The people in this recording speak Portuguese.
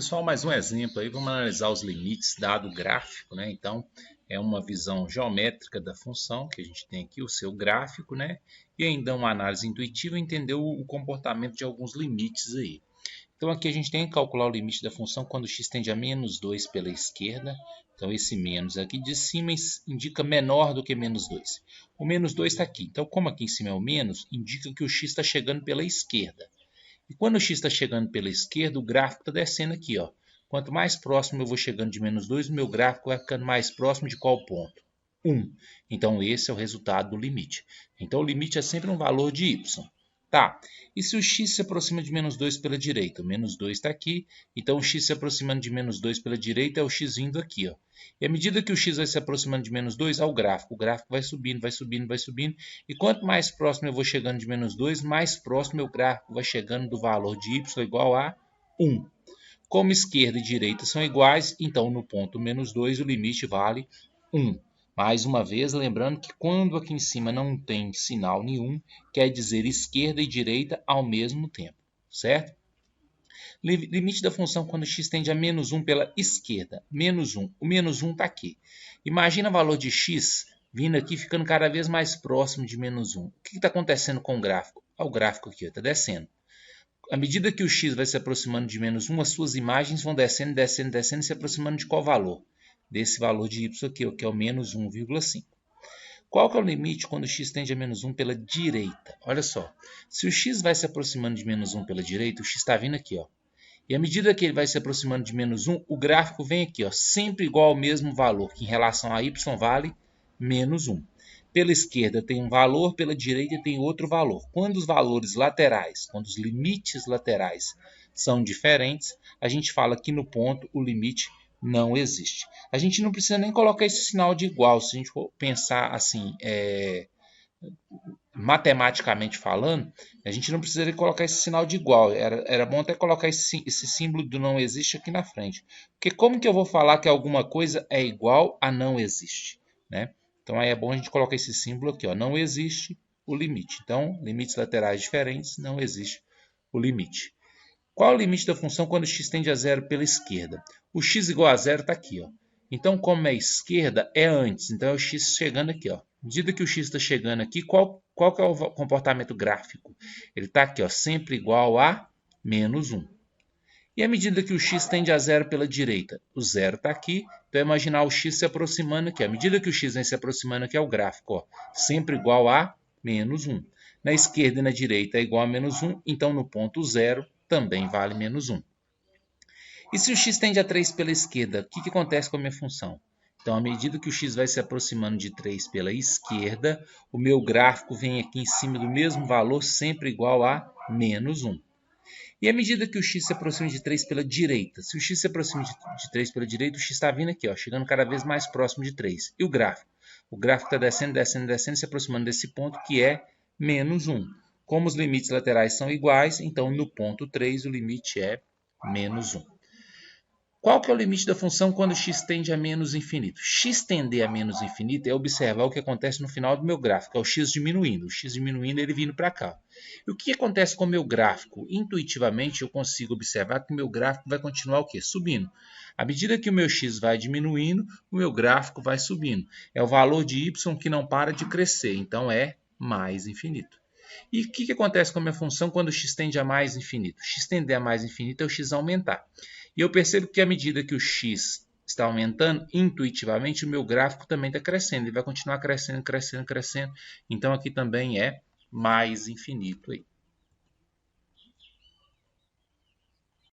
Pessoal, mais um exemplo aí, vamos analisar os limites dado o gráfico, né? Então, é uma visão geométrica da função que a gente tem aqui, o seu gráfico, né? E ainda uma análise intuitiva, entender o comportamento de alguns limites aí. Então, aqui a gente tem que calcular o limite da função quando x tende a menos 2 pela esquerda. Então, esse menos aqui de cima indica menor do que menos 2. O menos 2 está aqui. Então, como aqui em cima é o menos, indica que o x está chegando pela esquerda. E quando o x está chegando pela esquerda, o gráfico está descendo aqui, ó. Quanto mais próximo eu vou chegando de menos 2, o meu gráfico vai ficando mais próximo de qual ponto? 1. Então, esse é o resultado do limite. Então, o limite é sempre um valor de y. Tá, e se o x se aproxima de menos 2 pela direita? O menos 2 está aqui, então o x se aproximando de menos 2 pela direita é o x vindo aqui, ó. E à medida que o x vai se aproximando de menos 2, o gráfico vai subindo, vai subindo, vai subindo. E quanto mais próximo eu vou chegando de menos 2, mais próximo meu gráfico vai chegando do valor de y igual a 1. Como esquerda e direita são iguais, então no ponto menos 2 o limite vale 1. Mais uma vez, lembrando que quando aqui em cima não tem sinal nenhum, quer dizer esquerda e direita ao mesmo tempo, certo? Limite da função quando x tende a menos 1 pela esquerda. Menos 1. O menos 1 está aqui. Imagina o valor de x vindo aqui, ficando cada vez mais próximo de menos 1. O que está acontecendo com o gráfico? O gráfico aqui está descendo. À medida que o x vai se aproximando de menos 1, as suas imagens vão descendo, descendo, descendo, se aproximando de qual valor? Desse valor de y aqui, que é o menos 1,5. Qual que é o limite quando x tende a menos 1 pela direita? Olha só, se o x vai se aproximando de menos 1 pela direita, o x está vindo aqui, ó. E à medida que ele vai se aproximando de menos 1, o gráfico vem aqui, ó, sempre igual ao mesmo valor, que em relação a y vale menos 1. Pela esquerda tem um valor, pela direita tem outro valor. Quando os valores laterais, quando os limites laterais são diferentes, a gente fala que no ponto o limite não existe. A gente não precisa nem colocar esse sinal de igual, se a gente for pensar assim, matematicamente falando, a gente não precisaria colocar esse sinal de igual. Era bom até colocar esse símbolo do não existe aqui na frente. Porque como que eu vou falar que alguma coisa é igual a não existe, né? Então aí é bom a gente colocar esse símbolo aqui, ó, não existe o limite. Então, limites laterais diferentes, não existe o limite. Qual é o limite da função quando x tende a zero pela esquerda? O x igual a zero está aqui, ó. Então, como é esquerda, é antes. Então, é o x chegando aqui, ó. À medida que o x está chegando aqui, qual que é o comportamento gráfico? Ele está aqui, ó, sempre igual a menos 1. E à medida que o x tende a zero pela direita, o zero está aqui. Então, imaginar o x se aproximando aqui. À medida que o x vem se aproximando aqui, é o gráfico, ó, sempre igual a menos 1. Na esquerda e na direita é igual a menos 1. Então, no ponto zero, também vale menos 1. E se o x tende a 3 pela esquerda, o que acontece com a minha função? Então, à medida que o x vai se aproximando de 3 pela esquerda, o meu gráfico vem aqui em cima do mesmo valor, sempre igual a menos 1. E à medida que o x se aproxima de 3 pela direita, se o x se aproxima de 3 pela direita, o x está vindo aqui, ó, chegando cada vez mais próximo de 3. E o gráfico? O gráfico está descendo, descendo, descendo, se aproximando desse ponto que é menos 1. Como os limites laterais são iguais, então no ponto 3 o limite é menos 1. Qual que é o limite da função quando x tende a menos infinito? X tender a menos infinito é observar o que acontece no final do meu gráfico, é o x diminuindo. O x diminuindo, ele vindo para cá. E o que acontece com o meu gráfico? Intuitivamente, eu consigo observar que o meu gráfico vai continuar o quê? Subindo. À medida que o meu x vai diminuindo, o meu gráfico vai subindo. É o valor de y que não para de crescer, então é mais infinito. E o que acontece com a minha função quando x tende a mais infinito? X tender a mais infinito é o x aumentar. E eu percebo que à medida que o x está aumentando, intuitivamente o meu gráfico também está crescendo. Ele vai continuar crescendo, crescendo, crescendo. Então aqui também é mais infinito aí.